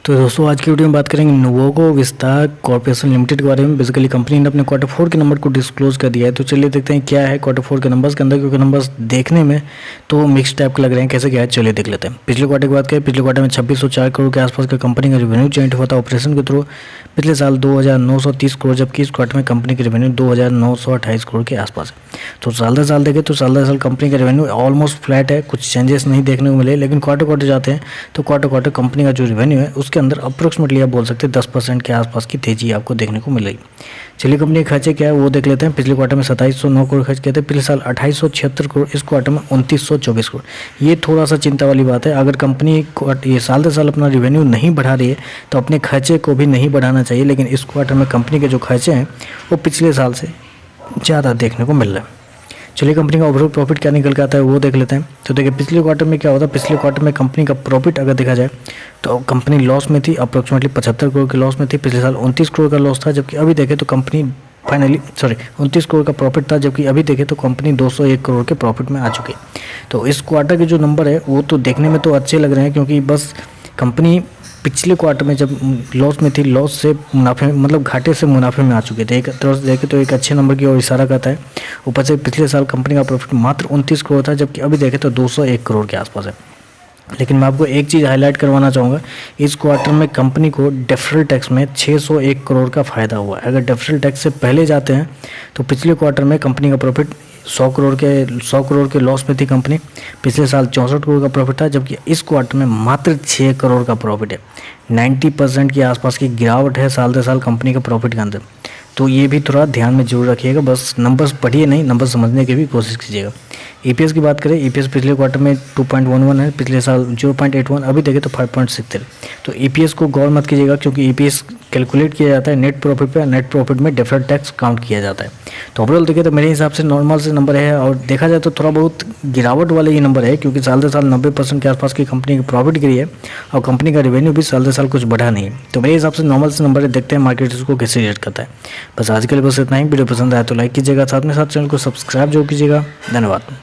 तो दोस्तों आज की वीडियो में बात करेंगे नुवोको विस्तार कॉर्पोरेशन लिमिटेड के बारे में। बेसिकली कंपनी ने अपने क्वार्टर 4 के नंबर को डिस्क्लोज कर दिया है। तो चलिए देखते हैं क्या है क्वार्टर 4 के नंबर्स के अंदर, क्योंकि नंबर्स देखने में तो मिक्स टाइप के लग रहे हैं। कैसे क्या है चलिए देख लेते हैं। पिछले क्वार्टर की बात करें, पिछले क्वार्टर में 2604 करोड़ के आसपास का कंपनी का रेवेन्यू जनरेट हुआ था ऑपरेशन के थ्रू। पिछले साल 2930 करोड़, जबकि इस क्वार्टर में कंपनी की रेवेन्यू 2928 करोड़ के आसपास है। तो साल दर साल देखें तो साल दर साल कंपनी का रेवेन्यू ऑलमोस्ट फ्लैट है, कुछ चेंजेस नहीं देखने को मिले। लेकिन क्वार्टर जाते हैं तो क्वार्टर कंपनी का जो रेवेन्यू है उसके अंदर अप्रोक्सीमेटली आप बोल सकते हैं 10% के आसपास की तेजी आपको देखने को मिलेगी। चलिए कंपनी के खर्चे क्या है वो देख लेते हैं। पिछले क्वार्टर में 2709 करोड़ खर्च किए थे, पिछले साल 2876 करोड़, इस क्वार्टर में 2924 करोड़। ये थोड़ा सा चिंता वाली बात है। अगर कंपनी ये साल दर साल अपना रेवेन्यू नहीं बढ़ा रही है तो अपने खर्चे को भी नहीं बढ़ाना चाहिए। लेकिन इस क्वार्टर में कंपनी के जो खर्चे हैं वो पिछले साल से ज़्यादा देखने को मिल रहा है। चलिए कंपनी का ओवरऑल प्रॉफिट क्या निकल के आता है वो देख लेते हैं। तो देखिए पिछले क्वार्टर में क्या होता है, पिछले क्वार्टर में कंपनी का प्रॉफिट अगर देखा जाए तो कंपनी लॉस में थी, अप्रोक्सीमेटली 75 करोड़ के लॉस में थी। पिछले साल 29 करोड़ का लॉस था, जबकि अभी देखें तो कंपनी 29 करोड़ का प्रॉफिट था, जबकि अभी देखें तो कंपनी 201 करोड़ के प्रॉफिट में आ चुकी है। तो इस क्वार्टर के जो नंबर है वो तो देखने में तो अच्छे लग रहे हैं, क्योंकि बस कंपनी पिछले क्वार्टर में जब लॉस में थी, लॉस से मुनाफे मतलब घाटे से मुनाफे में आ चुके थे। एक तरह से देखें तो एक अच्छे नंबर की ओर इशारा करता है। ऊपर से पिछले साल कंपनी का प्रॉफिट मात्र 29 करोड़ था, जबकि अभी देखें तो 201 करोड़ के आसपास है। लेकिन मैं आपको एक चीज़ हाईलाइट करवाना चाहूँगा, इस क्वार्टर में कंपनी को डेफरल टैक्स में 601 करोड़ का फ़ायदा हुआ है। अगर डेफरल टैक्स से पहले जाते हैं तो पिछले क्वार्टर में कंपनी का प्रॉफिट 100 करोड़ के लॉस में थी कंपनी। पिछले साल 64 करोड़ का प्रॉफिट था, जबकि इस क्वार्टर में मात्र 6 करोड़ का प्रॉफिट है। 90% के आसपास की गिरावट है साल दर साल कंपनी के प्रॉफिट के अंदर। तो ये भी थोड़ा ध्यान में जरूर रखिएगा। बस नंबर्स पढ़िए नहीं, नंबर समझने की भी कोशिश कीजिएगा। ईपीएस की बात करें, ईपीएस पिछले क्वार्टर में 2.11 है, पिछले साल 0.81, अभी देखें तो 5.63। तो ईपीएस को गौर मत कीजिएगा, क्योंकि ईपीएस कैलकुलेट किया जाता है नेट प्रॉफिट पे। नेट प्रॉफिट में डेफर्ड टैक्स काउंट किया जाता है। तो ओवरऑल देखें तो मेरे हिसाब से नॉर्मल से नंबर है, और देखा जाए तो थोड़ा बहुत गिरावट वाले ही नंबर है, क्योंकि साल दर साल 90% के आसपास की कंपनी की प्रॉफिट गिरी है और कंपनी का रेवेन्यू भी साल दर साल कुछ बढ़ा नहीं है। तो मेरे हिसाब से नॉर्मल से नंबर है, देखते हैं मार्केट इसको कैसे रिएक्ट करता है। बस आज के लिए बस इतना ही। वीडियो पसंद आया तो लाइक कीजिएगा, साथ में साथ चैनल को सब्सक्राइब जरूर कीजिएगा। धन्यवाद।